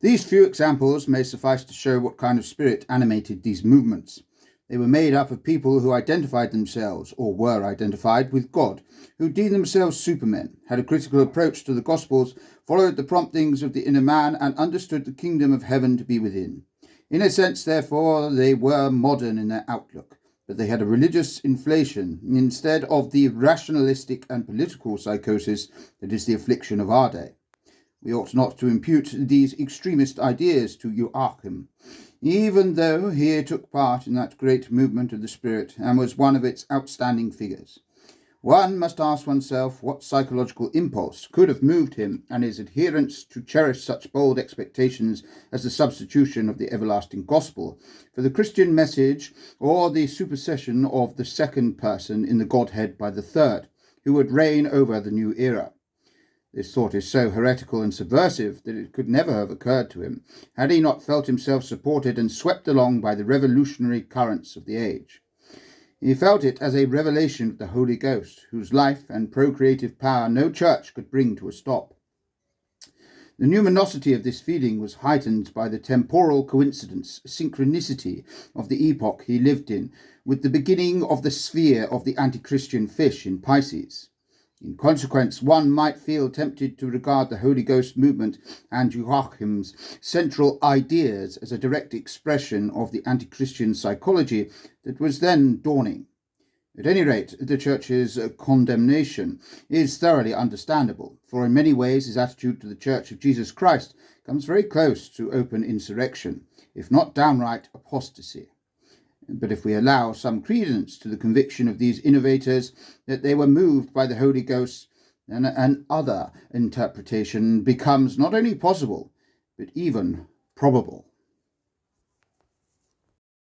These few examples may suffice to show what kind of spirit animated these movements. They were made up of people who identified themselves, or were identified, with God, who deemed themselves supermen, had a critical approach to the Gospels, followed the promptings of the inner man, and understood the kingdom of heaven to be within. In a sense, therefore, they were modern in their outlook, but they had a religious inflation instead of the rationalistic and political psychosis that is the affliction of our day. We ought not to impute these extremist ideas to Joachim, even though he took part in that great movement of the spirit and was one of its outstanding figures. One must ask oneself what psychological impulse could have moved him and his adherents to cherish such bold expectations as the substitution of the everlasting gospel for the Christian message, or the supersession of the second person in the Godhead by the third, who would reign over the new era. This thought is so heretical and subversive that it could never have occurred to him, had he not felt himself supported and swept along by the revolutionary currents of the age. He felt it as a revelation of the Holy Ghost, whose life and procreative power no church could bring to a stop. The numinosity of this feeling was heightened by the temporal coincidence, synchronicity of the epoch he lived in, with the beginning of the sphere of the anti-Christian fish in Pisces. In consequence, one might feel tempted to regard the Holy Ghost movement and Joachim's central ideas as a direct expression of the anti-Christian psychology that was then dawning. At any rate, the Church's condemnation is thoroughly understandable, for in many ways his attitude to the Church of Jesus Christ comes very close to open insurrection, if not downright apostasy. But if we allow some credence to the conviction of these innovators that they were moved by the Holy Ghost, then an other interpretation becomes not only possible, but even probable.